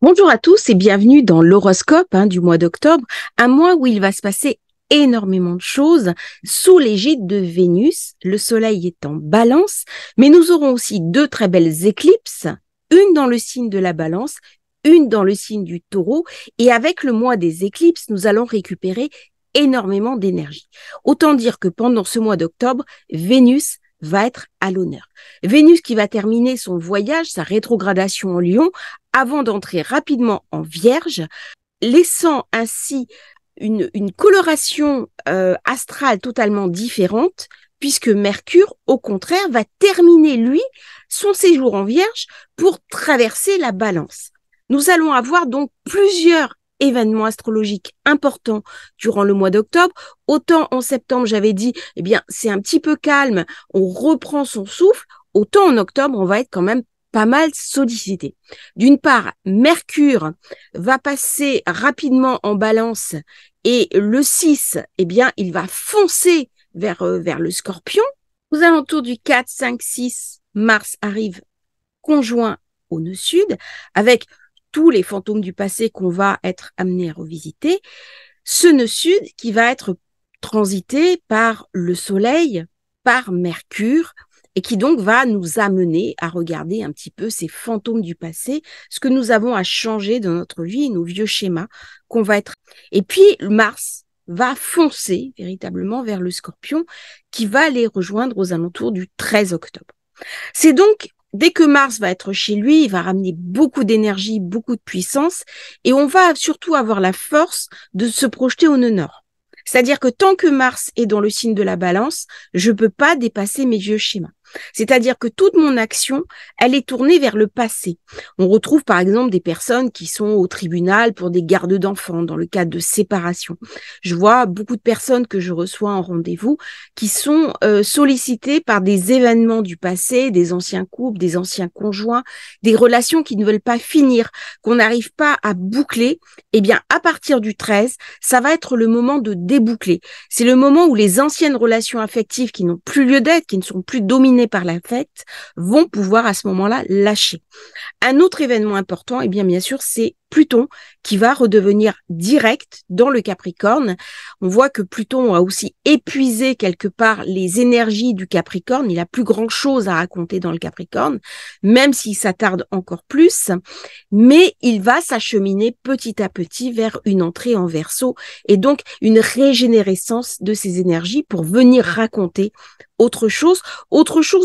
Bonjour à tous et bienvenue dans l'horoscope du mois d'octobre, un mois où il va se passer énormément de choses sous l'égide de Vénus. Le soleil est en balance, mais nous aurons aussi deux très belles éclipses, une dans le signe de la balance, une dans le signe du taureau, et avec le mois des éclipses, nous allons récupérer énormément d'énergie. Autant dire que pendant ce mois d'octobre, Vénus va être à l'honneur. Vénus qui va terminer son voyage, sa rétrogradation en Lion, avant d'entrer rapidement en Vierge, laissant ainsi une coloration astrale totalement différente, puisque Mercure, au contraire, va terminer, lui, son séjour en Vierge pour traverser la Balance. Nous allons avoir donc plusieurs événements astrologiques importants durant le mois d'octobre. Autant en septembre, j'avais dit, eh bien, c'est un petit peu calme, on reprend son souffle, autant en octobre, on va être quand même pas mal sollicité. D'une part, Mercure va passer rapidement en Balance et le 6, eh bien, il va foncer vers le Scorpion. Aux alentours du 4, 5, 6, Mars arrive conjoint au nœud sud avec tous les fantômes du passé qu'on va être amené à revisiter. Ce nœud sud qui va être transité par le Soleil, par Mercure, et qui donc va nous amener à regarder un petit peu ces fantômes du passé, ce que nous avons à changer dans notre vie, nos vieux schémas qu'on va être. Et puis Mars va foncer véritablement vers le Scorpion, qui va les rejoindre aux alentours du 13 octobre. C'est donc, dès que Mars va être chez lui, il va ramener beaucoup d'énergie, beaucoup de puissance, et on va surtout avoir la force de se projeter au nœud nord. C'est-à-dire que tant que Mars est dans le signe de la Balance, je ne peux pas dépasser mes vieux schémas. C'est-à-dire que toute mon action, elle est tournée vers le passé. On retrouve par exemple des personnes qui sont au tribunal pour des gardes d'enfants dans le cadre de séparation. Je vois beaucoup de personnes que je reçois en rendez-vous qui sont sollicitées par des événements du passé, des anciens couples, des anciens conjoints, des relations qui ne veulent pas finir, qu'on n'arrive pas à boucler. Eh bien, à partir du 13, ça va être le moment de déboucler. C'est le moment où les anciennes relations affectives qui n'ont plus lieu d'être, qui ne sont plus dominées par l'affect, vont pouvoir à ce moment-là lâcher. Un autre événement important, eh bien sûr, c'est Pluton qui va redevenir direct dans le Capricorne. On voit que Pluton a aussi épuisé quelque part les énergies du Capricorne. Il n'a plus grand-chose à raconter dans le Capricorne, même s'il s'attarde encore plus. Mais il va s'acheminer petit à petit vers une entrée en Verseau et donc une régénérescence de ses énergies pour venir raconter autre chose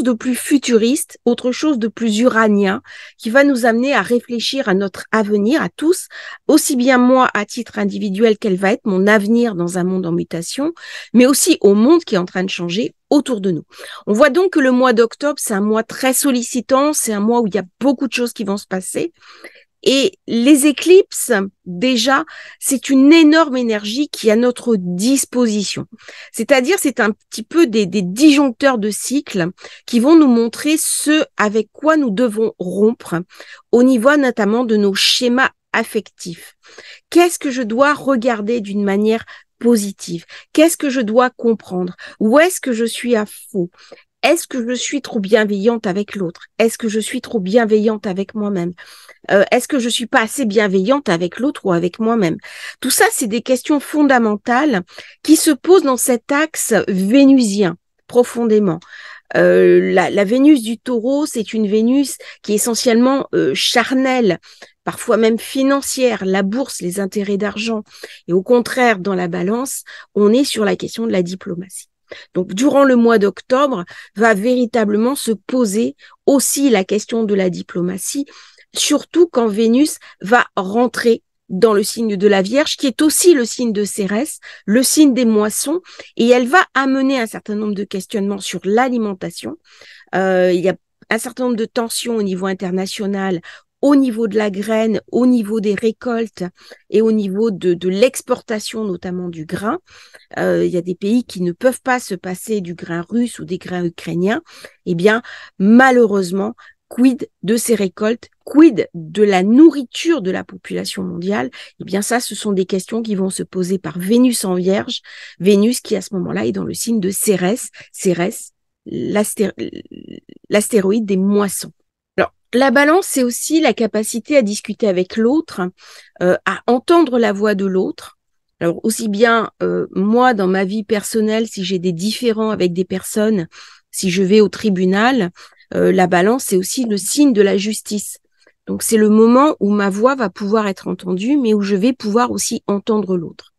de plus futuriste, autre chose de plus uranien, qui va nous amener à réfléchir à notre avenir, à tous, aussi bien moi à titre individuel, quel va être mon avenir dans un monde en mutation, mais aussi au monde qui est en train de changer autour de nous. On voit donc que le mois d'octobre, c'est un mois très sollicitant, c'est un mois où il y a beaucoup de choses qui vont se passer. Et les éclipses, déjà, c'est une énorme énergie qui est à notre disposition. C'est-à-dire, c'est un petit peu des disjoncteurs de cycles qui vont nous montrer ce avec quoi nous devons rompre au niveau notamment de nos schémas affectifs. Qu'est-ce que je dois regarder d'une manière positive? Qu'est-ce que je dois comprendre? Où est-ce que je suis à faux? Est-ce que je suis trop bienveillante avec l'autre? Est-ce que je suis trop bienveillante avec moi-même? Est-ce que je suis pas assez bienveillante avec l'autre ou avec moi-même? Tout ça, c'est des questions fondamentales qui se posent dans cet axe vénusien profondément. La Vénus du Taureau, c'est une Vénus qui est essentiellement charnelle, parfois même financière, la bourse, les intérêts d'argent. Et au contraire, dans la Balance, on est sur la question de la diplomatie. Donc, durant le mois d'octobre, va véritablement se poser aussi la question de la diplomatie, surtout quand Vénus va rentrer dans le signe de la Vierge, qui est aussi le signe de Cérès, le signe des moissons, et elle va amener un certain nombre de questionnements sur l'alimentation. Il y a un certain nombre de tensions au niveau international, au niveau de la graine, au niveau des récoltes et au niveau de l'exportation notamment du grain. Il y a des pays qui ne peuvent pas se passer du grain russe ou des grains ukrainiens. Eh bien, malheureusement, quid de ces récoltes, quid de la nourriture de la population mondiale? Eh bien, ça, ce sont des questions qui vont se poser par Vénus en Vierge. Vénus qui, à ce moment-là, est dans le signe de Cérès. Cérès, l'astéroïde des moissons. Alors, La balance, c'est aussi la capacité à discuter avec l'autre, à entendre la voix de l'autre. Alors aussi bien moi dans ma vie personnelle, si j'ai des différends avec des personnes, si je vais au tribunal, la balance, c'est aussi le signe de la justice. Donc c'est le moment où ma voix va pouvoir être entendue, mais où je vais pouvoir aussi entendre l'autre.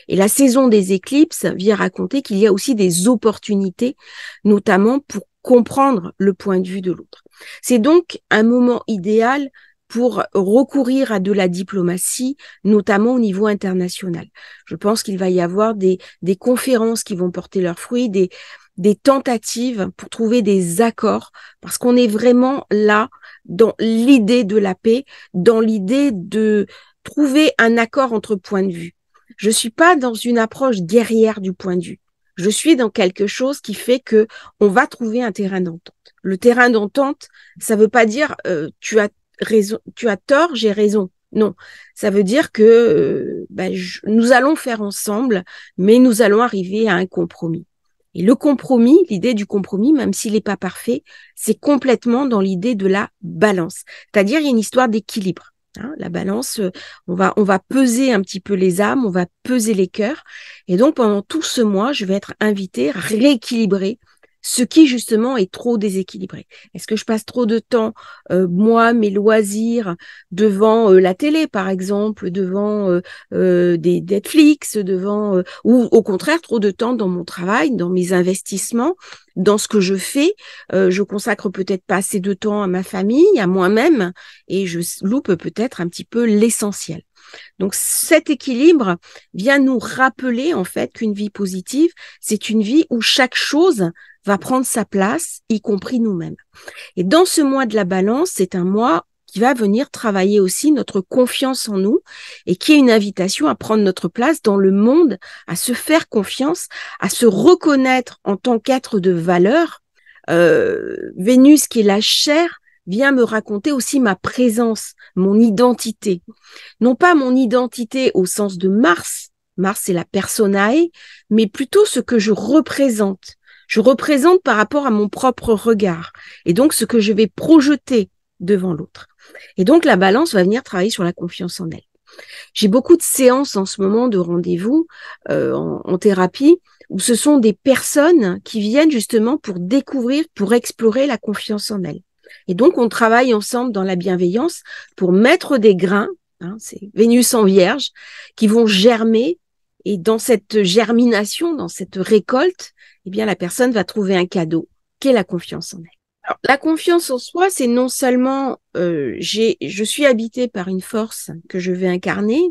Et la saison des éclipses vient raconter qu'il y a aussi des opportunités, notamment pour comprendre le point de vue de l'autre. C'est donc un moment idéal pour recourir à de la diplomatie, notamment au niveau international. Je pense qu'il va y avoir des conférences qui vont porter leurs fruits, des tentatives pour trouver des accords, parce qu'on est vraiment là dans l'idée de la paix, dans l'idée de trouver un accord entre points de vue. Je suis pas dans une approche guerrière du point de vue. Je suis dans quelque chose qui fait que on va trouver un terrain d'entente. Le terrain d'entente, ça veut pas dire tu as raison, tu as tort, j'ai raison. Non, ça veut dire que nous allons faire ensemble, mais nous allons arriver à un compromis. Et le compromis, l'idée du compromis, même s'il n'est pas parfait, c'est complètement dans l'idée de la balance. C'est-à-dire, il y a une histoire d'équilibre. Hein, la balance, on va peser un petit peu les âmes, on va peser les cœurs. Et donc, pendant tout ce mois, je vais être invitée à rééquilibrer ce qui, justement, est trop déséquilibré. Est-ce que je passe trop de temps, moi, mes loisirs, devant la télé, par exemple, devant des Netflix, devant ou au contraire, trop de temps dans mon travail, dans mes investissements, dans ce que je fais. Je consacre peut-être pas assez de temps à ma famille, à moi-même, et je loupe peut-être un petit peu l'essentiel. Donc cet équilibre vient nous rappeler en fait qu'une vie positive, c'est une vie où chaque chose va prendre sa place, y compris nous-mêmes. Et dans ce mois de la balance, c'est un mois qui va venir travailler aussi notre confiance en nous et qui est une invitation à prendre notre place dans le monde, à se faire confiance, à se reconnaître en tant qu'être de valeur. Vénus, qui est la chair, vient me raconter aussi ma présence, mon identité. Non pas mon identité au sens de Mars, Mars c'est la personae, mais plutôt ce que je représente. Je représente par rapport à mon propre regard et donc ce que je vais projeter devant l'autre. Et donc la balance va venir travailler sur la confiance en elle. J'ai beaucoup de séances en ce moment de rendez-vous en thérapie où ce sont des personnes qui viennent justement pour découvrir, pour explorer la confiance en elles. Et donc on travaille ensemble dans la bienveillance pour mettre des grains, hein, c'est Vénus en Vierge, qui vont germer. Et dans cette germination, dans cette récolte, eh bien, la personne va trouver un cadeau, qui est la confiance en elle. Alors, la confiance en soi, c'est non seulement je suis habitée par une force que je vais incarner,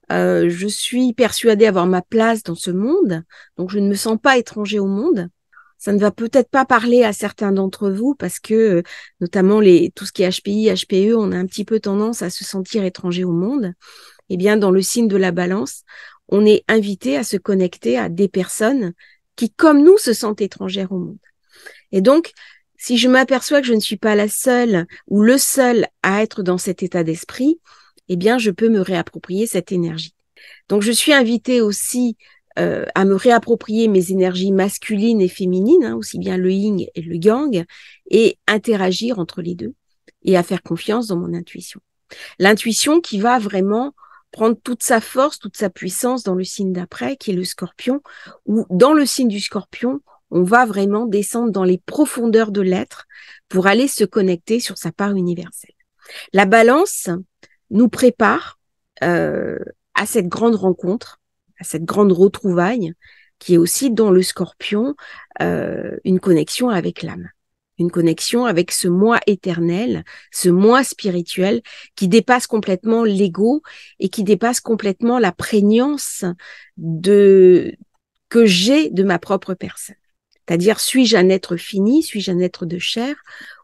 je suis persuadée avoir ma place dans ce monde, donc je ne me sens pas étranger au monde. Ça ne va peut-être pas parler à certains d'entre vous parce que, notamment tout ce qui est HPI, HPE, on a un petit peu tendance à se sentir étranger au monde. Eh bien, dans le signe de la balance, on est invité à se connecter à des personnes qui, comme nous, se sentent étrangères au monde. Et donc, si je m'aperçois que je ne suis pas la seule ou le seul à être dans cet état d'esprit, eh bien, je peux me réapproprier cette énergie. Donc, je suis invitée aussi à me réapproprier mes énergies masculines et féminines, hein, aussi bien le yin et le yang, et interagir entre les deux et à faire confiance dans mon intuition. L'intuition qui va vraiment prendre toute sa force, toute sa puissance dans le signe d'après, qui est le Scorpion, où dans le signe du Scorpion, on va vraiment descendre dans les profondeurs de l'être pour aller se connecter sur sa part universelle. La Balance nous prépare à cette grande rencontre, à cette grande retrouvaille, qui est aussi dans le Scorpion une connexion avec l'âme. Une connexion avec ce moi éternel, ce moi spirituel qui dépasse complètement l'ego et qui dépasse complètement la prégnance que j'ai de ma propre personne. C'est-à-dire, suis-je un être fini, suis-je un être de chair,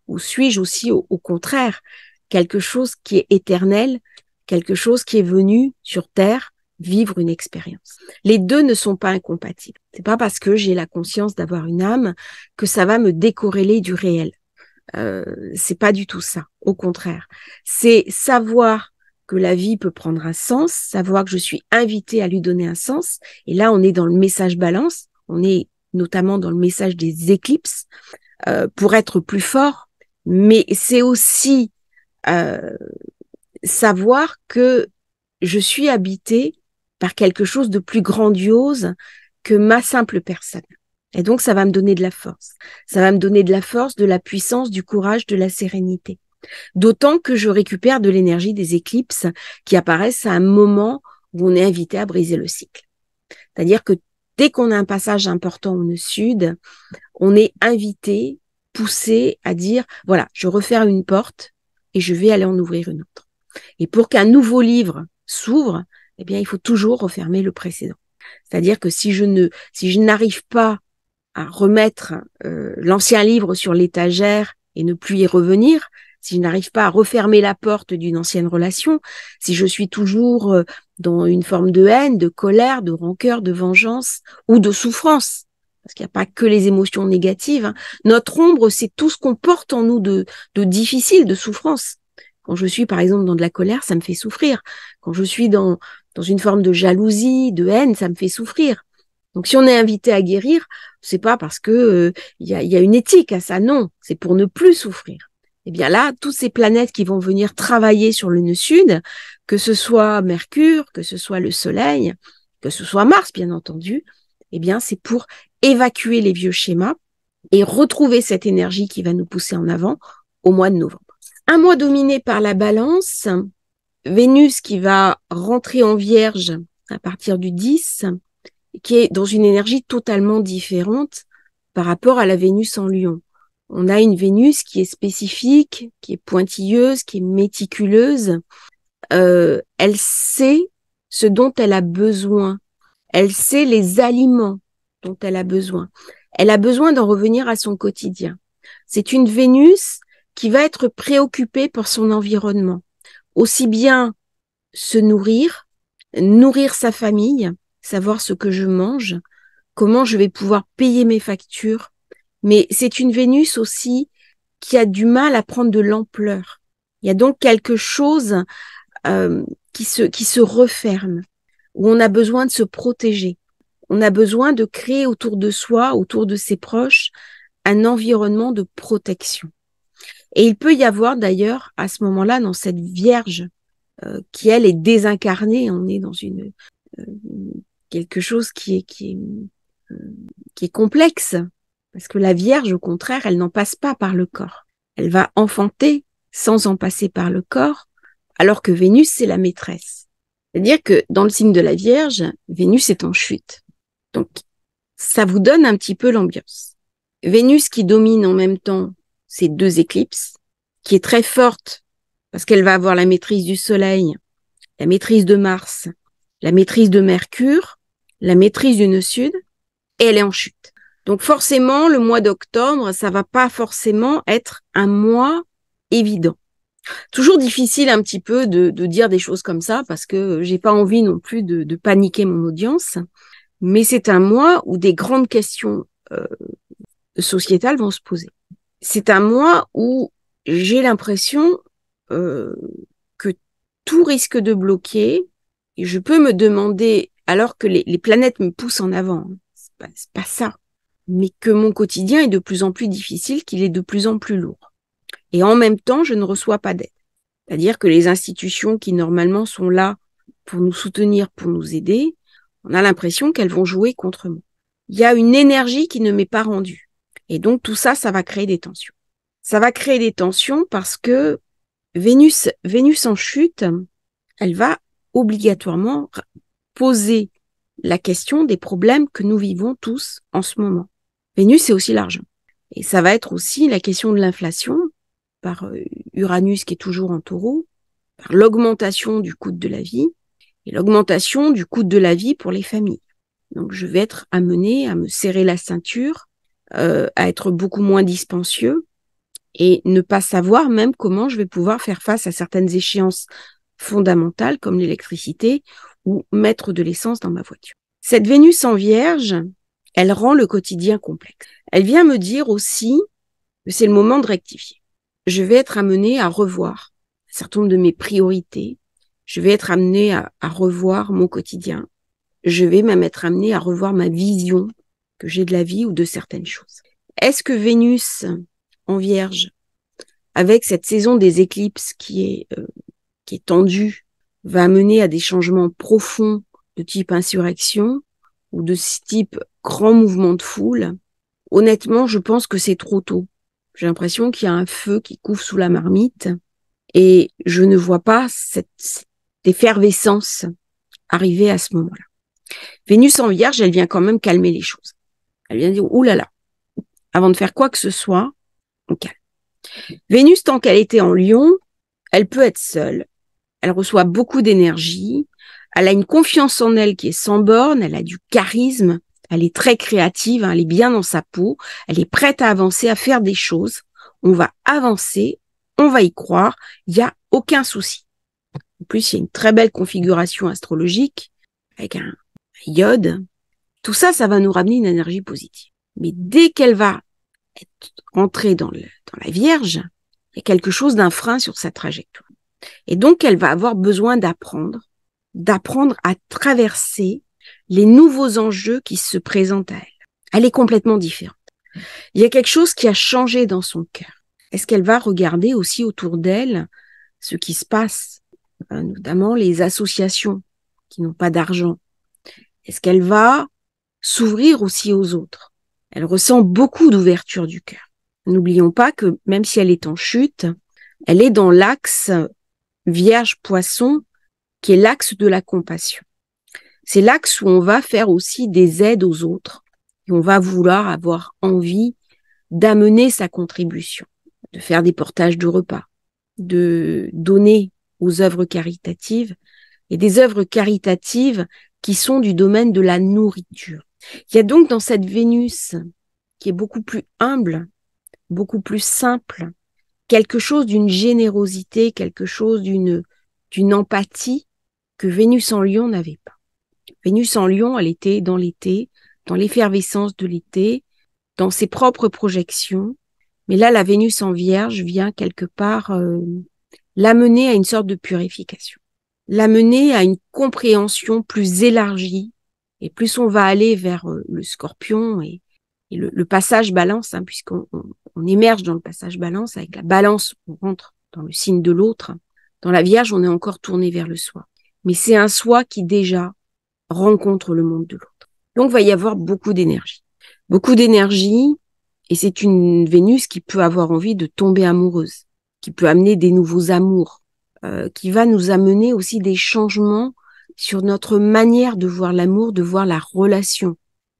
ou suis-je aussi au contraire quelque chose qui est éternel, quelque chose qui est venu sur Terre vivre une expérience. Les deux ne sont pas incompatibles. C'est pas parce que j'ai la conscience d'avoir une âme que ça va me décorréler du réel. C'est pas du tout ça. Au contraire, c'est savoir que la vie peut prendre un sens, savoir que je suis invitée à lui donner un sens. Et là, on est dans le message balance. On est notamment dans le message des éclipses pour être plus fort. Mais c'est aussi euh, savoir que je suis habitée par quelque chose de plus grandiose que ma simple personne. Et donc, ça va me donner de la force. Ça va me donner de la force, de la puissance, du courage, de la sérénité. D'autant que je récupère de l'énergie des éclipses qui apparaissent à un moment où on est invité à briser le cycle. C'est-à-dire que dès qu'on a un passage important au nœud-sud, on est invité, poussé à dire, voilà, je referme une porte et je vais aller en ouvrir une autre. Et pour qu'un nouveau livre s'ouvre, eh bien, il faut toujours refermer le précédent. C'est-à-dire que si je n'arrive pas à remettre l'ancien livre sur l'étagère et ne plus y revenir, si je n'arrive pas à refermer la porte d'une ancienne relation, si je suis toujours dans une forme de haine, de colère, de rancœur, de vengeance ou de souffrance, parce qu'il n'y a pas que les émotions négatives, hein. Notre ombre, c'est tout ce qu'on porte en nous de difficile, de souffrance. Quand je suis, par exemple, dans de la colère, ça me fait souffrir. Quand je suis dans une forme de jalousie, de haine, ça me fait souffrir. Donc, si on est invité à guérir, c'est pas parce que y a une éthique à ça, non. C'est pour ne plus souffrir. Eh bien là, toutes ces planètes qui vont venir travailler sur le nœud sud, que ce soit Mercure, que ce soit le Soleil, que ce soit Mars, bien entendu, eh bien c'est pour évacuer les vieux schémas et retrouver cette énergie qui va nous pousser en avant au mois de novembre. Un mois dominé par la Balance, Vénus qui va rentrer en Vierge à partir du 10, qui est dans une énergie totalement différente par rapport à la Vénus en Lion. On a une Vénus qui est spécifique, qui est pointilleuse, qui est méticuleuse. Elle sait ce dont elle a besoin. Elle sait les aliments dont elle a besoin. Elle a besoin d'en revenir à son quotidien. C'est une Vénus qui va être préoccupée par son environnement. Aussi bien se nourrir, nourrir sa famille, savoir ce que je mange, comment je vais pouvoir payer mes factures. Mais c'est une Vénus aussi qui a du mal à prendre de l'ampleur. Il y a donc quelque chose qui se referme, où on a besoin de se protéger. On a besoin de créer autour de soi, autour de ses proches, un environnement de protection. Et il peut y avoir d'ailleurs, à ce moment-là, dans cette Vierge, qui elle est désincarnée, on est dans quelque chose qui est complexe, parce que la Vierge, au contraire, elle n'en passe pas par le corps. Elle va enfanter sans en passer par le corps, alors que Vénus, c'est la maîtresse. C'est-à-dire que dans le signe de la Vierge, Vénus est en chute. Donc, ça vous donne un petit peu l'ambiance. Vénus qui domine en même temps ces deux éclipses, qui est très forte, parce qu'elle va avoir la maîtrise du Soleil, la maîtrise de Mars, la maîtrise de Mercure, la maîtrise du nœud sud, et elle est en chute. Donc forcément, le mois d'octobre, ça va pas forcément être un mois évident. Toujours difficile un petit peu de dire des choses comme ça, parce que j'ai pas envie non plus de paniquer mon audience, mais c'est un mois où des grandes questions sociétales vont se poser. C'est un mois où j'ai l'impression que tout risque de bloquer, et je peux me demander, alors que les planètes me poussent en avant, c'est pas ça, mais que mon quotidien est de plus en plus difficile, qu'il est de plus en plus lourd. Et en même temps, je ne reçois pas d'aide. C'est-à-dire que les institutions qui normalement sont là pour nous soutenir, pour nous aider, on a l'impression qu'elles vont jouer contre nous. Il y a une énergie qui ne m'est pas rendue. Et donc tout ça, ça va créer des tensions. Ça va créer des tensions parce que Vénus en chute, elle va obligatoirement poser la question des problèmes que nous vivons tous en ce moment. Vénus, c'est aussi l'argent. Et ça va être aussi la question de l'inflation, par Uranus qui est toujours en Taureau, par l'augmentation du coût de la vie et l'augmentation du coût de la vie pour les familles. Donc je vais être amenée à me serrer la ceinture, à être beaucoup moins dispensieux et ne pas savoir même comment je vais pouvoir faire face à certaines échéances fondamentales comme l'électricité ou mettre de l'essence dans ma voiture. Cette Vénus en Vierge, elle rend le quotidien complexe. Elle vient me dire aussi que c'est le moment de rectifier. Je vais être amenée à revoir un certain nombre de mes priorités. Je vais être amenée à revoir mon quotidien. Je vais même être amenée à revoir ma vision que j'ai de la vie ou de certaines choses. Est-ce que Vénus en Vierge avec cette saison des éclipses qui est tendue, va mener à des changements profonds de type insurrection ou de ce type grand mouvement de foule, honnêtement, je pense que c'est trop tôt. J'ai l'impression qu'il y a un feu qui couve sous la marmite et je ne vois pas cette effervescence arriver à ce moment-là. Vénus en Vierge, elle vient quand même calmer les choses. Elle vient dire, oulala, avant de faire quoi que ce soit, on calme. Vénus, tant qu'elle était en Lion, elle peut être seule. Elle reçoit beaucoup d'énergie. Elle a une confiance en elle qui est sans borne. Elle a du charisme. Elle est très créative. Elle est bien dans sa peau. Elle est prête à avancer, à faire des choses. On va avancer. On va y croire. Il n'y a aucun souci. En plus, il y a une très belle configuration astrologique avec un iode. Tout ça, ça va nous ramener une énergie positive. Mais dès qu'elle va être entrée dans la Vierge, il y a quelque chose d'un frein sur sa trajectoire. Et donc, elle va avoir besoin d'apprendre à traverser les nouveaux enjeux qui se présentent à elle. Elle est complètement différente. Il y a quelque chose qui a changé dans son cœur. Est-ce qu'elle va regarder aussi autour d'elle ce qui se passe, notamment les associations qui n'ont pas d'argent? Est-ce qu'elle va s'ouvrir aussi aux autres? Elle ressent beaucoup d'ouverture du cœur. N'oublions pas que même si elle est en chute, elle est dans l'axe Vierge-Poisson, qui est l'axe de la compassion. C'est l'axe où on va faire aussi des aides aux autres et on va vouloir avoir envie d'amener sa contribution, de faire des portages de repas, de donner aux œuvres caritatives et des œuvres caritatives qui sont du domaine de la nourriture. Il y a donc dans cette Vénus qui est beaucoup plus humble, beaucoup plus simple, quelque chose d'une générosité, quelque chose d'une empathie que Vénus en Lion n'avait pas. Vénus en Lion, elle était dans l'été, dans l'effervescence de l'été, dans ses propres projections. Mais là, la Vénus en Vierge vient quelque part l'amener à une sorte de purification, l'amener à une compréhension plus élargie. Et plus on va aller vers le Scorpion et le passage Balance, puisqu'on émerge dans le passage Balance, avec la Balance, on rentre dans le signe de l'autre. Dans la Vierge, on est encore tourné vers le soi. Mais c'est un soi qui déjà rencontre le monde de l'autre. Donc, il va y avoir beaucoup d'énergie. Beaucoup d'énergie, et c'est une Vénus qui peut avoir envie de tomber amoureuse, qui peut amener des nouveaux amours, qui va nous amener aussi des changements sur notre manière de voir l'amour, de voir la relation.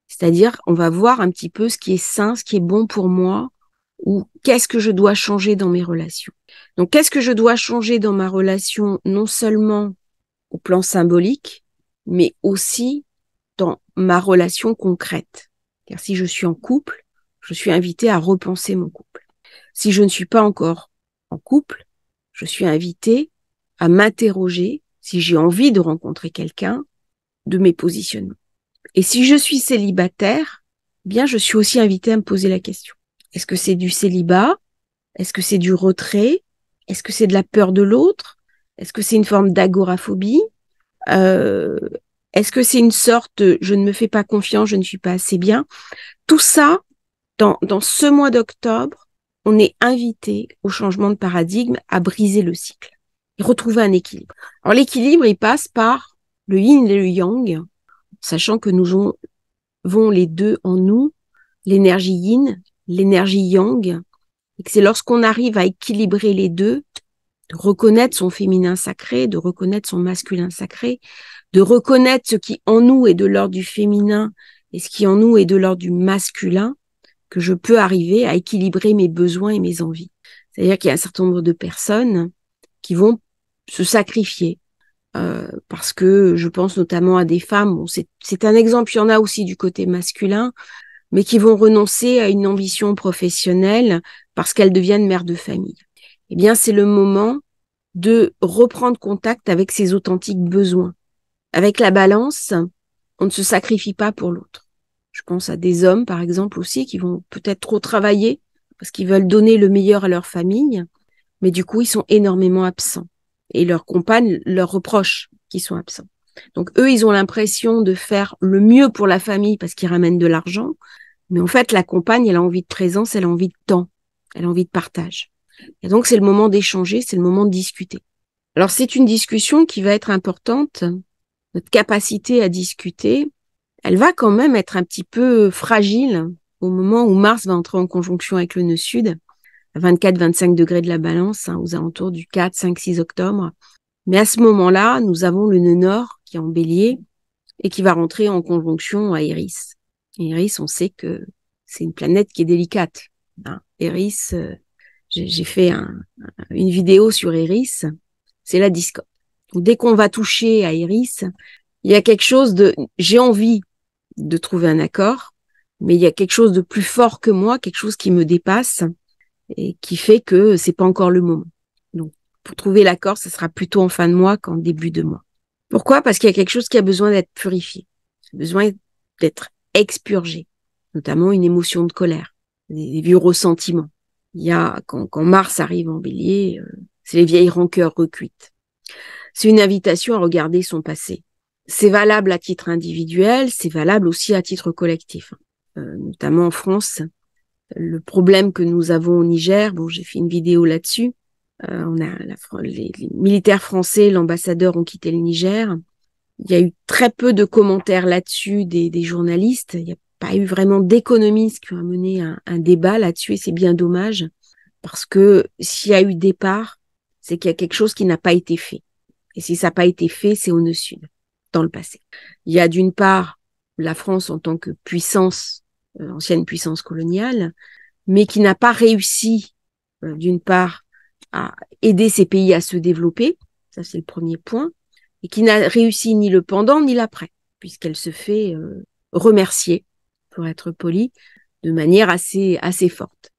C'est-à-dire, on va voir un petit peu ce qui est sain, ce qui est bon pour moi, ou qu'est-ce que je dois changer dans mes relations. Donc, qu'est-ce que je dois changer dans ma relation, non seulement au plan symbolique, mais aussi dans ma relation concrète. Car si je suis en couple, je suis invitée à repenser mon couple. Si je ne suis pas encore en couple, je suis invitée à m'interroger, si j'ai envie de rencontrer quelqu'un, de mes positionnements. Et si je suis célibataire, bien, je suis aussi invitée à me poser la question. Est-ce que c'est du célibat? Est-ce que c'est du retrait? Est-ce que c'est de la peur de l'autre? Est-ce que c'est une forme d'agoraphobie? Est-ce que c'est une sorte de je ne me fais pas confiance, je ne suis pas assez bien? Tout ça, dans ce mois d'octobre, on est invité au changement de paradigme, à briser le cycle et retrouver un équilibre. Alors l'équilibre, il passe par le yin et le yang, sachant que nous avons les deux en nous, l'énergie yin, l'énergie yang, et que c'est lorsqu'on arrive à équilibrer les deux, de reconnaître son féminin sacré, de reconnaître son masculin sacré, de reconnaître ce qui en nous est de l'ordre du féminin et ce qui en nous est de l'ordre du masculin, que je peux arriver à équilibrer mes besoins et mes envies. C'est-à-dire qu'il y a un certain nombre de personnes qui vont se sacrifier, parce que je pense notamment à des femmes, bon, c'est un exemple, il y en a aussi du côté masculin, mais qui vont renoncer à une ambition professionnelle parce qu'elles deviennent mères de famille. Eh bien, c'est le moment de reprendre contact avec ses authentiques besoins. Avec la Balance, on ne se sacrifie pas pour l'autre. Je pense à des hommes, par exemple, aussi, qui vont peut-être trop travailler parce qu'ils veulent donner le meilleur à leur famille, mais du coup, ils sont énormément absents. Et leurs compagnes leur reprochent qu'ils sont absents. Donc, eux, ils ont l'impression de faire le mieux pour la famille parce qu'ils ramènent de l'argent, mais en fait, la compagne, elle a envie de présence, elle a envie de temps, elle a envie de partage. Et donc, c'est le moment d'échanger, c'est le moment de discuter. Alors, c'est une discussion qui va être importante. Notre capacité à discuter, elle va quand même être un petit peu fragile au moment où Mars va entrer en conjonction avec le nœud sud, à 24-25 degrés de la balance, aux alentours du 4, 5, 6 octobre. Mais à ce moment-là, nous avons le nœud nord qui est en bélier et qui va rentrer en conjonction à Eris. Et Eris, on sait que c'est une planète qui est délicate. Eris, j'ai fait une vidéo sur Eris, c'est la discorde. Dès qu'on va toucher à Eris, il y a quelque chose de... J'ai envie de trouver un accord, mais il y a quelque chose de plus fort que moi, quelque chose qui me dépasse et qui fait que c'est pas encore le moment. Donc, pour trouver l'accord, ce sera plutôt en fin de mois qu'en début de mois. Pourquoi? Parce qu'il y a quelque chose qui a besoin d'être purifié, besoin d'être expurgé, notamment une émotion de colère, des vieux ressentiments. Il y a, quand Mars arrive en bélier, c'est les vieilles rancœurs recuites. C'est une invitation à regarder son passé. C'est valable à titre individuel, c'est valable aussi à titre collectif. Notamment en France, le problème que nous avons au Niger, bon, j'ai fait une vidéo là-dessus, on a les militaires français, l'ambassadeur ont quitté le Niger. Il y a eu très peu de commentaires là-dessus des journalistes. Il n'y a pas eu vraiment d'économistes qui ont mené un débat là-dessus et c'est bien dommage parce que s'il y a eu départ, c'est qu'il y a quelque chose qui n'a pas été fait. Et si ça n'a pas été fait, c'est au nœud sud, dans le passé. Il y a d'une part la France en tant que puissance, ancienne puissance coloniale, mais qui n'a pas réussi, d'une part, à aider ces pays à se développer. Ça, c'est le premier point. Et qui n'a réussi ni le pendant ni l'après, puisqu'elle se fait remercier, pour être poli, de manière assez forte.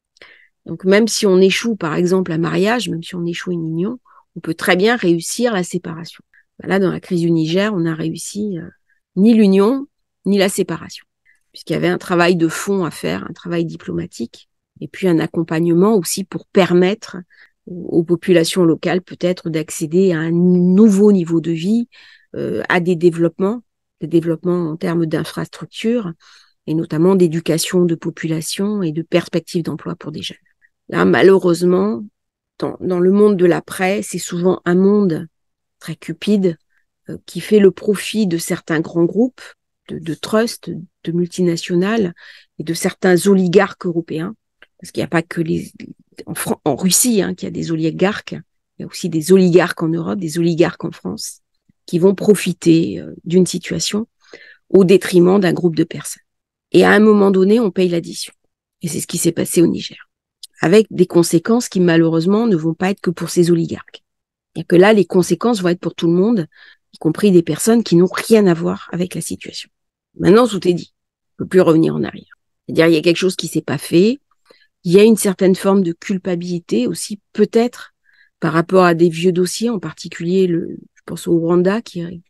Donc même si on échoue, par exemple, un mariage, même si on échoue une union, on peut très bien réussir la séparation. Là, dans la crise du Niger, on n'a réussi ni l'union, ni la séparation, puisqu'il y avait un travail de fond à faire, un travail diplomatique, et puis un accompagnement aussi pour permettre aux populations locales peut-être d'accéder à un nouveau niveau de vie, à des développements en termes d'infrastructures, et notamment d'éducation de population et de perspectives d'emploi pour des jeunes. Là, malheureusement, dans le monde de l'après, c'est souvent un monde très cupide qui fait le profit de certains grands groupes, de trusts, de multinationales et de certains oligarques européens. Parce qu'il n'y a pas que en Russie qu'il y a des oligarques, il y a aussi des oligarques en Europe, des oligarques en France, qui vont profiter d'une situation au détriment d'un groupe de personnes. Et à un moment donné, on paye l'addition. Et c'est ce qui s'est passé au Niger, avec des conséquences qui malheureusement ne vont pas être que pour ces oligarques. Et que là, les conséquences vont être pour tout le monde, y compris des personnes qui n'ont rien à voir avec la situation. Maintenant, tout est dit. On ne peut plus revenir en arrière. C'est-à-dire, il y a quelque chose qui s'est pas fait. Il y a une certaine forme de culpabilité aussi, peut-être, par rapport à des vieux dossiers, en particulier, je pense au Rwanda, qui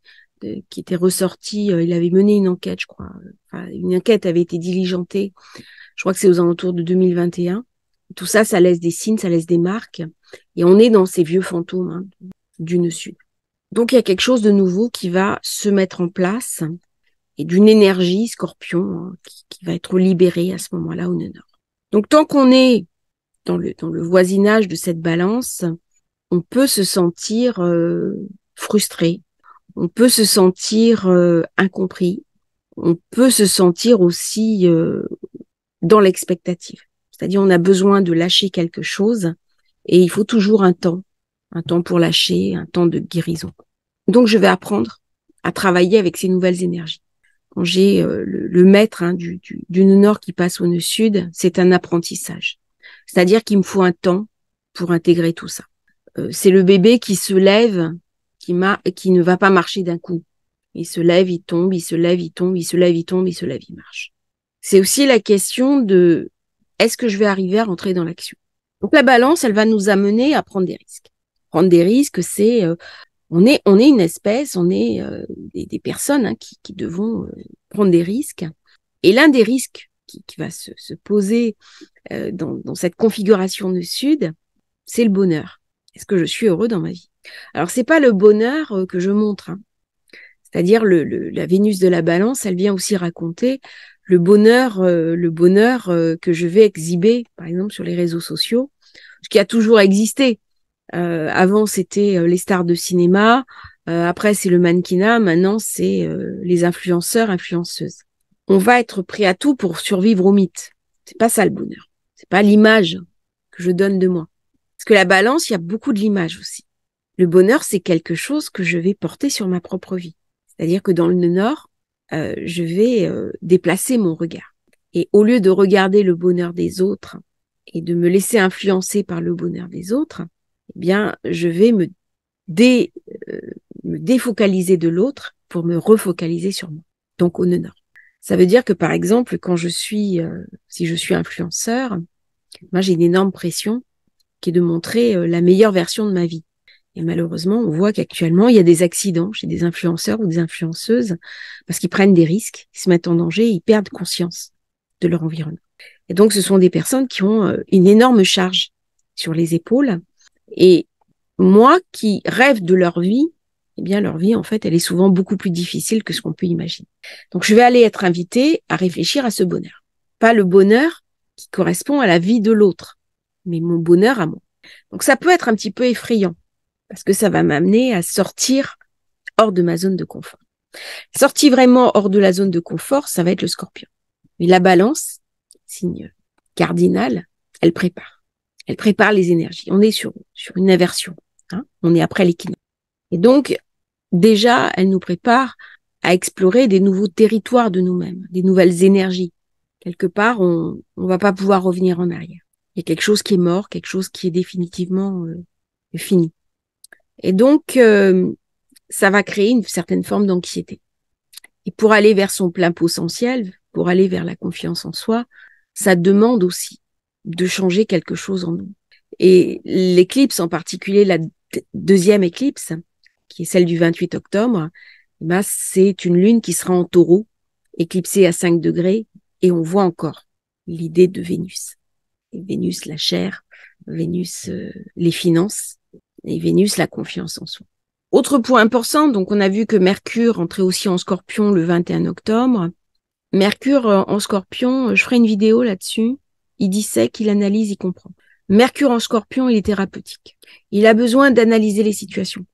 était ressorti, il avait mené une enquête, je crois. Enfin, une enquête avait été diligentée, je crois que c'est aux alentours de 2021. Tout ça, ça laisse des signes, ça laisse des marques. Et on est dans ces vieux fantômes du nœud sud. Donc, il y a quelque chose de nouveau qui va se mettre en place et d'une énergie scorpion qui va être libérée à ce moment-là au nœud nord. Donc, tant qu'on est dans le voisinage de cette balance, on peut se sentir frustré, on peut se sentir incompris, on peut se sentir aussi dans l'expectative. C'est-à-dire, on a besoin de lâcher quelque chose et il faut toujours un temps pour lâcher, un temps de guérison. Donc, je vais apprendre à travailler avec ces nouvelles énergies. Quand j'ai le maître du nœud nord qui passe au nœud sud, c'est un apprentissage. C'est-à-dire qu'il me faut un temps pour intégrer tout ça. C'est le bébé qui se lève, qui ne va pas marcher d'un coup. Il se lève, il tombe, il se lève, il tombe, il se lève, il tombe, il se lève, il marche. C'est aussi la question de est-ce que je vais arriver à rentrer dans l'action? Donc la balance, elle va nous amener à prendre des risques. Prendre des risques, c'est on est une espèce, on est des personnes qui devons prendre des risques. Et l'un des risques qui va se poser dans cette configuration de sud, c'est le bonheur. Est-ce que je suis heureux dans ma vie? Alors, c'est pas le bonheur que je montre. C'est-à-dire la Vénus de la Balance, elle vient aussi raconter le bonheur que je vais exhiber, par exemple, sur les réseaux sociaux, ce qui a toujours existé. Avant, c'était les stars de cinéma. Après, c'est le mannequinat. Maintenant, c'est les influenceurs, influenceuses. On va être prêt à tout pour survivre au mythe. C'est pas ça le bonheur. C'est pas l'image que je donne de moi. Parce que la balance, il y a beaucoup de l'image aussi. Le bonheur, c'est quelque chose que je vais porter sur ma propre vie. C'est-à-dire que dans le Nord, je vais déplacer mon regard. Et au lieu de regarder le bonheur des autres et de me laisser influencer par le bonheur des autres, eh bien, je vais me défocaliser de l'autre pour me refocaliser sur moi. Donc, au Nord. Ça veut dire que, par exemple, quand si je suis influenceur, moi, j'ai une énorme pression qui est de montrer la meilleure version de ma vie. Et malheureusement, on voit qu'actuellement, il y a des accidents chez des influenceurs ou des influenceuses parce qu'ils prennent des risques, ils se mettent en danger, ils perdent conscience de leur environnement. Et donc, ce sont des personnes qui ont une énorme charge sur les épaules. Et moi, qui rêve de leur vie, eh bien, leur vie, en fait, elle est souvent beaucoup plus difficile que ce qu'on peut imaginer. Donc, je vais aller être invitée à réfléchir à ce bonheur. Pas le bonheur qui correspond à la vie de l'autre, mais mon bonheur à moi. Donc, ça peut être un petit peu effrayant parce que ça va m'amener à sortir hors de ma zone de confort. Sortir vraiment hors de la zone de confort, ça va être le Scorpion. Mais la Balance, signe cardinal, elle prépare. Elle prépare les énergies. On est sur une inversion. On est après l'équinoxe. Et donc, déjà, elle nous prépare à explorer des nouveaux territoires de nous-mêmes, des nouvelles énergies. Quelque part, on va pas pouvoir revenir en arrière. Il y a quelque chose qui est mort, quelque chose qui est définitivement fini. Et donc, ça va créer une certaine forme d'anxiété. Et pour aller vers son plein potentiel, pour aller vers la confiance en soi, ça demande aussi de changer quelque chose en nous. Et l'éclipse, en particulier la deuxième éclipse, qui est celle du 28 octobre, ben, c'est une lune qui sera en taureau, éclipsée à 5 degrés, et on voit encore l'idée de Vénus. Et Vénus, la chair, Vénus, les finances, et Vénus, la confiance en soi. Autre point important, donc on a vu que Mercure entrait aussi en Scorpion le 21 octobre. Mercure en Scorpion, je ferai une vidéo là-dessus. Il dissèque, il analyse, il comprend. Mercure en Scorpion, il est thérapeutique. Il a besoin d'analyser les situations.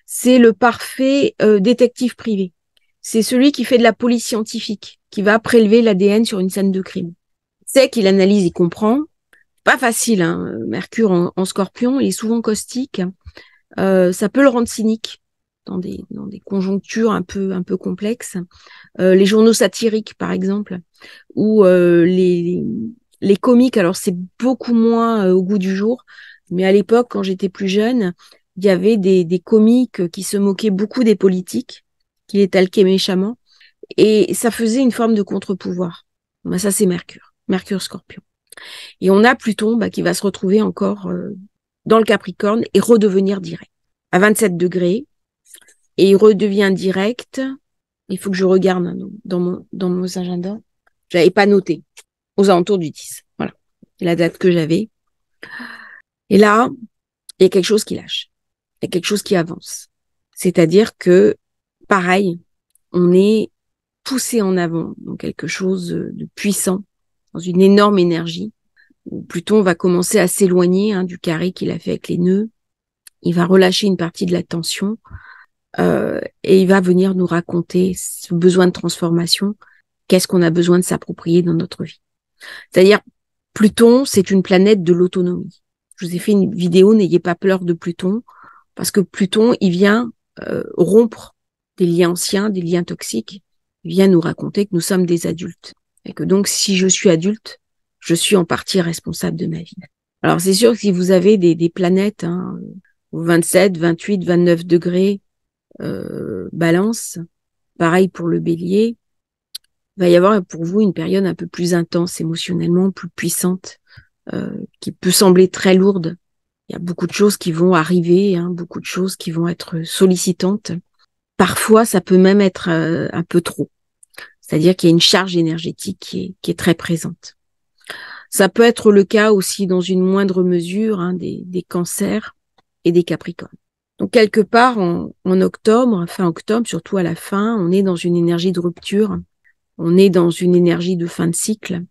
C'est le parfait détective privé. C'est celui qui fait de la police scientifique, qui va prélever l'ADN sur une scène de crime. C'est qu'il analyse, il comprend. Pas facile, hein. Mercure en Scorpion, il est souvent caustique. Ça peut le rendre cynique dans des conjonctures un peu complexes. Les journaux satiriques, par exemple, ou les comiques. Alors, c'est beaucoup moins au goût du jour. Mais à l'époque, quand j'étais plus jeune, il y avait des comiques qui se moquaient beaucoup des politiques, qui les talquaient méchamment. Et ça faisait une forme de contre-pouvoir. Ben, ça, c'est Mercure Scorpion. Et on a Pluton qui va se retrouver encore dans le Capricorne et redevenir direct. À 27 degrés. Et il redevient direct. Il faut que je regarde dans mon agenda. J'avais pas noté. Aux alentours du 10. Voilà. C'est la date que j'avais. Et là, il y a quelque chose qui lâche. Il y a quelque chose qui avance. C'est-à-dire que, pareil, on est poussé en avant dans quelque chose de puissant, dans une énorme énergie, où Pluton va commencer à s'éloigner du carré qu'il a fait avec les nœuds. Il va relâcher une partie de la tension et il va venir nous raconter ce besoin de transformation, qu'est-ce qu'on a besoin de s'approprier dans notre vie. C'est-à-dire, Pluton, c'est une planète de l'autonomie. Je vous ai fait une vidéo, n'ayez pas peur de Pluton, parce que Pluton, il vient rompre des liens anciens, des liens toxiques. Il vient nous raconter que nous sommes des adultes. Et que donc, si je suis adulte, je suis en partie responsable de ma vie. Alors, c'est sûr que si vous avez des planètes, au 27, 28, 29 degrés, Balance, pareil pour le Bélier, il va y avoir pour vous une période un peu plus intense émotionnellement, plus puissante, qui peut sembler très lourde. Il y a beaucoup de choses qui vont arriver, beaucoup de choses qui vont être sollicitantes. Parfois, ça peut même être un peu trop. C'est-à-dire qu'il y a une charge énergétique qui est très présente. Ça peut être le cas aussi dans une moindre mesure des cancers et des capricornes. Donc quelque part en octobre, fin octobre, surtout à la fin, on est dans une énergie de rupture, on est dans une énergie de fin de cycle,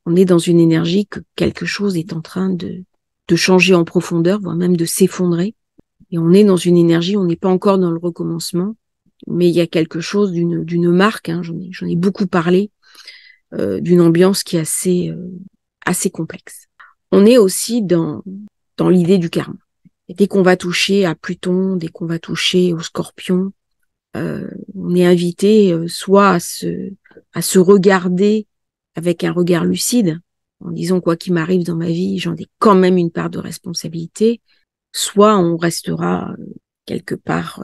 on est dans une énergie que quelque chose est en train de de changer en profondeur, voire même de s'effondrer. Et on est dans une énergie, on n'est pas encore dans le recommencement, mais il y a quelque chose d'une marque, hein, j'en ai beaucoup parlé, d'une ambiance qui est assez complexe. On est aussi dans l'idée du karma. Et dès qu'on va toucher à Pluton, dès qu'on va toucher au Scorpion, on est invité soit à se regarder avec un regard lucide, en disant quoi qu'il m'arrive dans ma vie, j'en ai quand même une part de responsabilité, soit on restera quelque part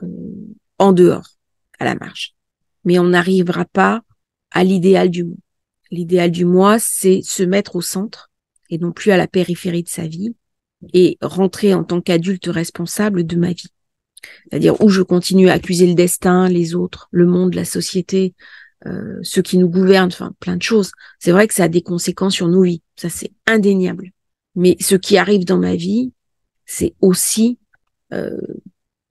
en dehors, à la marge. Mais on n'arrivera pas à l'idéal du moi. L'idéal du moi, c'est se mettre au centre et non plus à la périphérie de sa vie et rentrer en tant qu'adulte responsable de ma vie. C'est-à-dire où je continue à accuser le destin, les autres, le monde, la société, ceux qui nous gouvernent, enfin plein de choses. C'est vrai que ça a des conséquences sur nos vies, ça c'est indéniable. Mais ce qui arrive dans ma vie, c'est aussi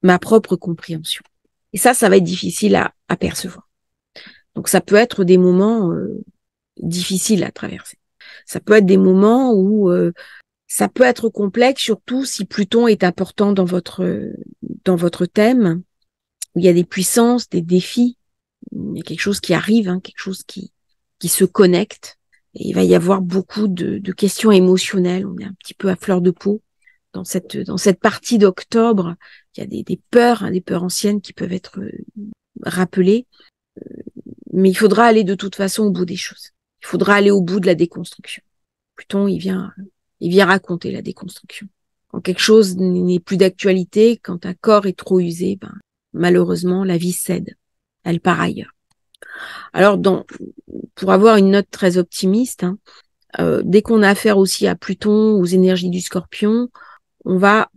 ma propre compréhension. Et ça va être difficile à percevoir. Donc ça peut être des moments difficiles à traverser. Ça peut être des moments où ça peut être complexe, surtout si Pluton est important dans votre thème, où il y a des puissances, des défis, il y a quelque chose qui arrive, hein, quelque chose qui se connecte. Et il va y avoir beaucoup de questions émotionnelles. On est un petit peu à fleur de peau dans cette partie d'octobre. Il y a des peurs, hein, des peurs anciennes qui peuvent être rappelées. Mais il faudra aller de toute façon au bout des choses. Il faudra aller au bout de la déconstruction. Pluton, il vient raconter la déconstruction. Quand quelque chose n'est plus d'actualité, quand un corps est trop usé, malheureusement, la vie cède. Elle part ailleurs. Alors, pour avoir une note très optimiste, hein, dès qu'on a affaire aussi à Pluton, aux énergies du Scorpion, on va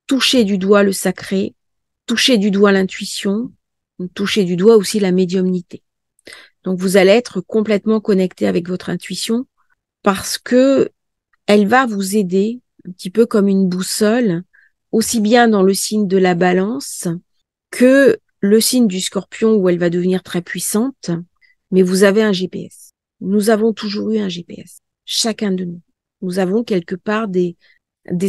toucher du doigt le sacré, toucher du doigt l'intuition, toucher du doigt aussi la médiumnité. Donc, vous allez être complètement connecté avec votre intuition parce que elle va vous aider un petit peu comme une boussole, aussi bien dans le signe de la Balance que le signe du Scorpion où elle va devenir très puissante, mais vous avez un GPS. Nous avons toujours eu un GPS, chacun de nous. Nous avons quelque part des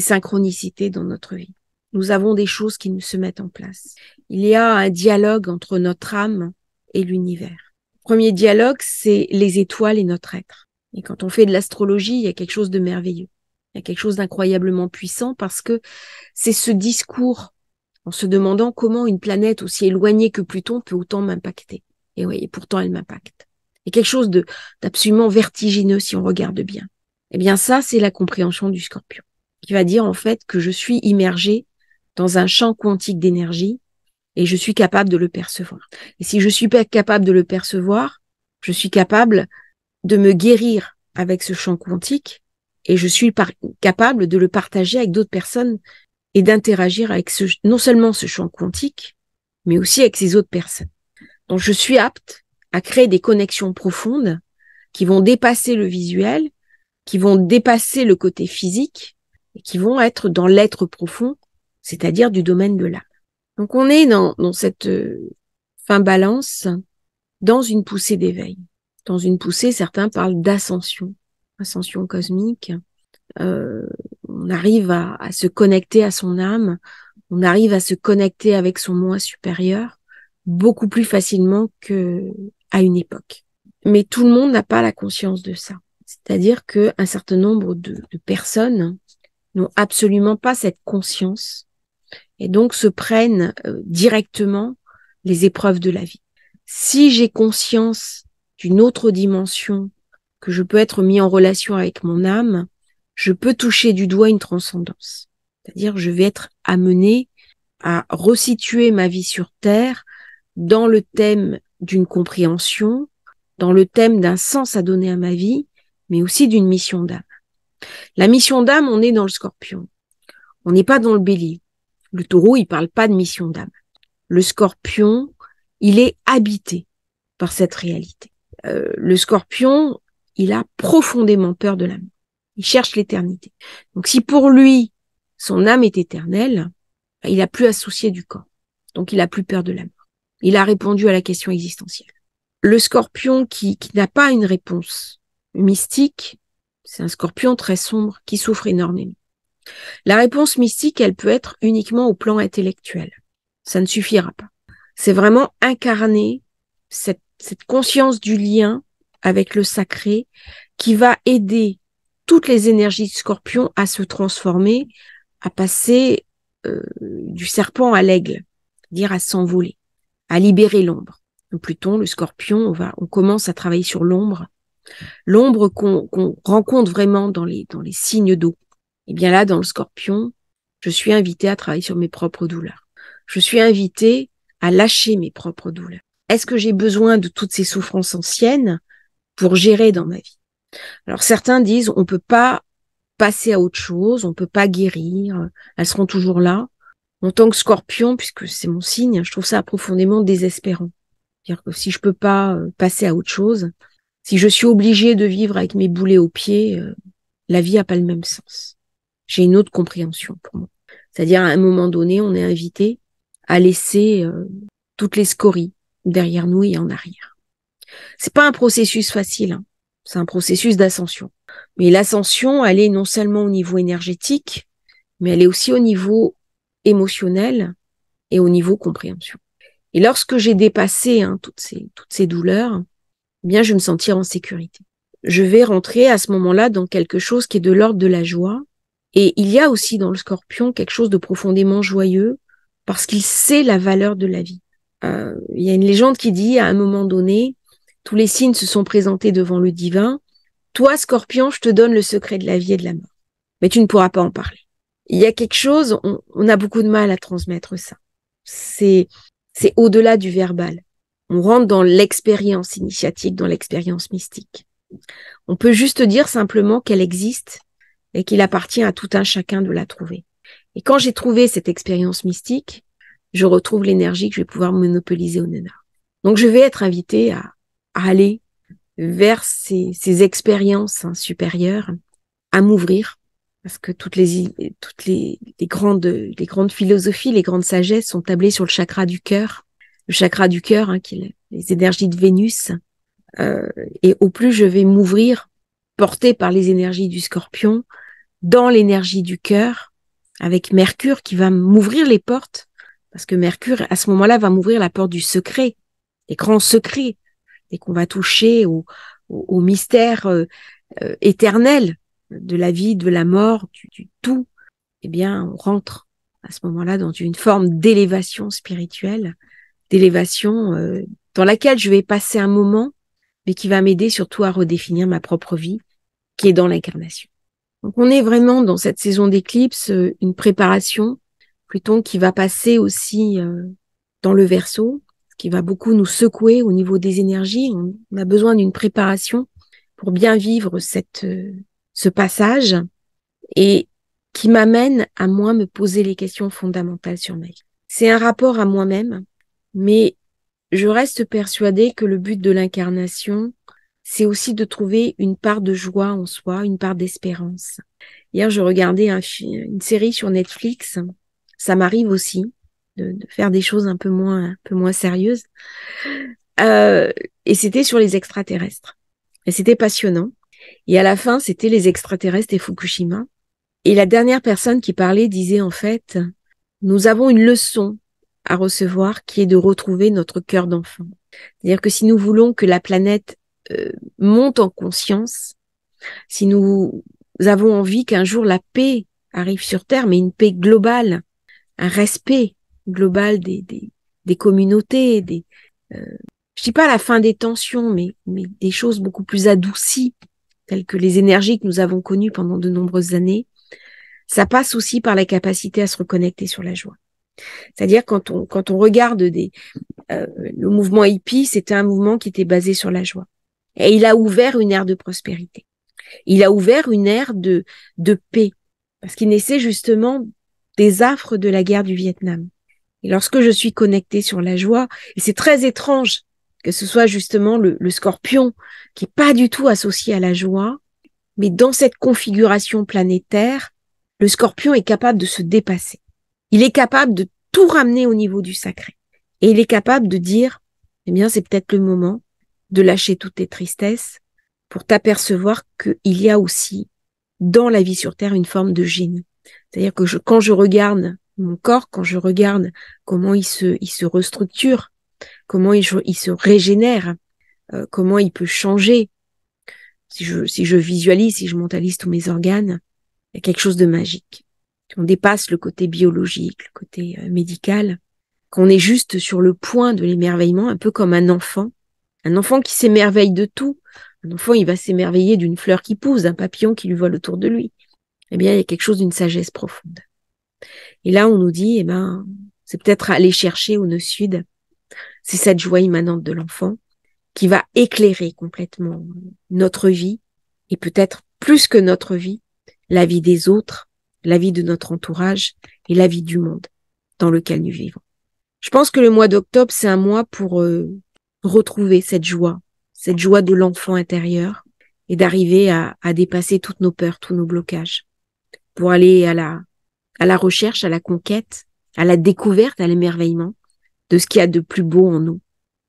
synchronicités dans notre vie. Nous avons des choses qui nous se mettent en place. Il y a un dialogue entre notre âme et l'univers. Le premier dialogue, c'est les étoiles et notre être. Et quand on fait de l'astrologie, il y a quelque chose de merveilleux. Il y a quelque chose d'incroyablement puissant parce que c'est ce discours en se demandant comment une planète aussi éloignée que Pluton peut autant m'impacter. Et oui, et pourtant elle m'impacte. Il y a quelque chose d'absolument vertigineux si on regarde bien. Eh bien ça, c'est la compréhension du Scorpion, qui va dire en fait que je suis immergée dans un champ quantique d'énergie et je suis capable de le percevoir. Et si je suis pas capable de le percevoir, je suis capable de me guérir avec ce champ quantique et je suis capable de le partager avec d'autres personnes et d'interagir avec non seulement ce champ quantique, mais aussi avec ces autres personnes. Donc, je suis apte à créer des connexions profondes qui vont dépasser le visuel, qui vont dépasser le côté physique et qui vont être dans l'être profond, c'est-à-dire du domaine de l'âme. Donc, on est dans cette fin Balance, dans une poussée d'éveil. Dans une poussée, certains parlent d'ascension, ascension cosmique. On arrive à se connecter à son âme, on arrive à se connecter avec son moi supérieur beaucoup plus facilement qu'à une époque. Mais tout le monde n'a pas la conscience de ça. C'est-à-dire qu'un certain nombre de personnes n'ont absolument pas cette conscience et donc se prennent directement les épreuves de la vie. Si j'ai conscience d'une autre dimension, que je peux être mis en relation avec mon âme, je peux toucher du doigt une transcendance. C'est-à-dire, je vais être amené à resituer ma vie sur Terre dans le thème d'une compréhension, dans le thème d'un sens à donner à ma vie, mais aussi d'une mission d'âme. La mission d'âme, on est dans le Scorpion. On n'est pas dans le Bélier. Le Taureau, il parle pas de mission d'âme. Le Scorpion, il est habité par cette réalité. Le Scorpion, il a profondément peur de la mort. Il cherche l'éternité. Donc si pour lui, son âme est éternelle, il a plus à se soucier du corps. Donc il a plus peur de la mort. Il a répondu à la question existentielle. Le Scorpion qui n'a pas une réponse mystique, c'est un Scorpion très sombre qui souffre énormément. La réponse mystique, elle peut être uniquement au plan intellectuel. Ça ne suffira pas. C'est vraiment incarner cette conscience du lien avec le sacré qui va aider toutes les énergies du scorpion à se transformer, à passer du serpent à l'aigle, c'est-à-dire à s'envoler, à libérer l'ombre. Pluton, le scorpion, on commence à travailler sur l'ombre qu'on rencontre vraiment dans les signes d'eau. Et bien là, dans le scorpion, je suis invitée à travailler sur mes propres douleurs. Je suis invitée à lâcher mes propres douleurs. Est-ce que j'ai besoin de toutes ces souffrances anciennes pour gérer dans ma vie? Alors certains disent, on peut pas passer à autre chose, on peut pas guérir, elles seront toujours là. En tant que scorpion, puisque c'est mon signe, je trouve ça profondément désespérant. C'est-à-dire que si je peux pas passer à autre chose, si je suis obligée de vivre avec mes boulets aux pieds, la vie a pas le même sens. J'ai une autre compréhension pour moi. C'est-à-dire, à un moment donné, on est invité à laisser toutes les scories derrière nous et en arrière. C'est pas un processus facile, hein. C'est un processus d'ascension. Mais l'ascension, elle est non seulement au niveau énergétique, mais elle est aussi au niveau émotionnel et au niveau compréhension. Et lorsque j'ai dépassé toutes ces douleurs, eh bien, je vais me sentir en sécurité. Je vais rentrer à ce moment-là dans quelque chose qui est de l'ordre de la joie. Et il y a aussi dans le scorpion quelque chose de profondément joyeux parce qu'il sait la valeur de la vie. Il y a une légende qui dit, à un moment donné, tous les signes se sont présentés devant le divin. Toi, scorpion, je te donne le secret de la vie et de la mort. Mais tu ne pourras pas en parler. Il y a quelque chose, on a beaucoup de mal à transmettre ça. C'est au-delà du verbal. On rentre dans l'expérience initiatique, dans l'expérience mystique. On peut juste dire simplement qu'elle existe et qu'il appartient à tout un chacun de la trouver. Et quand j'ai trouvé cette expérience mystique, je retrouve l'énergie que je vais pouvoir monopoliser au Nana. Donc je vais être invitée à aller vers ces expériences supérieures, à m'ouvrir, parce que toutes les grandes philosophies, les grandes sagesses sont tablées sur le chakra du cœur. Le chakra du cœur, qui est les énergies de Vénus. Et au plus je vais m'ouvrir, portée par les énergies du scorpion, dans l'énergie du cœur, avec Mercure qui va m'ouvrir les portes, parce que Mercure, à ce moment-là, va m'ouvrir la porte du secret, des grands secrets, et qu'on va toucher au mystère éternel de la vie, de la mort, du tout. Eh bien, on rentre à ce moment-là dans une forme d'élévation spirituelle, d'élévation dans laquelle je vais passer un moment, mais qui va m'aider surtout à redéfinir ma propre vie, qui est dans l'incarnation. Donc on est vraiment dans cette saison d'éclipse, une préparation, Pluton qui va passer aussi dans le Verseau, qui va beaucoup nous secouer au niveau des énergies. On a besoin d'une préparation pour bien vivre ce passage et qui m'amène à moi me poser les questions fondamentales sur ma vie. C'est un rapport à moi-même, mais je reste persuadée que le but de l'incarnation, c'est aussi de trouver une part de joie en soi, une part d'espérance. Hier, je regardais une série sur Netflix. Ça m'arrive aussi de faire des choses un peu moins sérieuses. Et c'était sur les extraterrestres. Et c'était passionnant. Et à la fin, c'était les extraterrestres et Fukushima. Et la dernière personne qui parlait disait en fait, nous avons une leçon à recevoir qui est de retrouver notre cœur d'enfant. C'est-à-dire que si nous voulons que la planète monte en conscience, si nous avons envie qu'un jour la paix arrive sur Terre, mais une paix globale, un respect global des communautés, je dis pas la fin des tensions, mais des choses beaucoup plus adoucies, telles que les énergies que nous avons connues pendant de nombreuses années, ça passe aussi par la capacité à se reconnecter sur la joie. C'est-à-dire quand on regarde le mouvement hippie, c'était un mouvement qui était basé sur la joie. Et il a ouvert une ère de prospérité. Il a ouvert une ère de paix. Parce qu'il naissait justement des affres de la guerre du Vietnam. Et lorsque je suis connectée sur la joie, et c'est très étrange que ce soit justement le scorpion qui est pas du tout associé à la joie, mais dans cette configuration planétaire, le scorpion est capable de se dépasser. Il est capable de tout ramener au niveau du sacré. Et il est capable de dire, eh bien, c'est peut-être le moment de lâcher toutes tes tristesses pour t'apercevoir qu'il y a aussi, dans la vie sur Terre, une forme de génie. C'est-à-dire que quand je regarde mon corps, quand je regarde comment il se restructure, comment il se régénère, comment il peut changer, si je visualise, si je mentalise tous mes organes, il y a quelque chose de magique. On dépasse le côté biologique, le côté médical, qu'on est juste sur le point de l'émerveillement, un peu comme un enfant qui s'émerveille de tout. Un enfant, il va s'émerveiller d'une fleur qui pousse, d'un papillon qui lui vole autour de lui. Eh bien, il y a quelque chose d'une sagesse profonde. Et là, on nous dit, c'est peut-être aller chercher au nœud sud, c'est cette joie immanente de l'enfant qui va éclairer complètement notre vie et peut-être plus que notre vie, la vie des autres, la vie de notre entourage et la vie du monde dans lequel nous vivons. Je pense que le mois d'octobre, c'est un mois pour retrouver cette joie de l'enfant intérieur et d'arriver à dépasser toutes nos peurs, tous nos blocages pour aller à la recherche, à la conquête, à la découverte, à l'émerveillement de ce qu'il y a de plus beau en nous,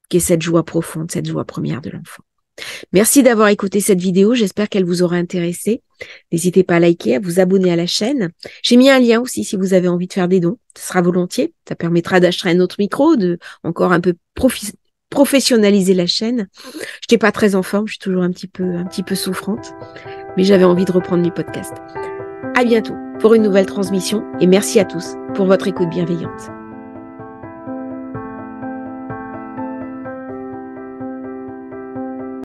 qui est cette joie profonde, cette joie première de l'enfant. Merci d'avoir écouté cette vidéo, j'espère qu'elle vous aura intéressé. N'hésitez pas à liker, à vous abonner à la chaîne. J'ai mis un lien aussi si vous avez envie de faire des dons, ce sera volontiers. Ça permettra d'acheter un autre micro, de encore un peu professionnaliser la chaîne. Je n'étais pas très en forme, je suis toujours un petit peu souffrante, mais j'avais envie de reprendre mes podcasts. À bientôt pour une nouvelle transmission et merci à tous pour votre écoute bienveillante.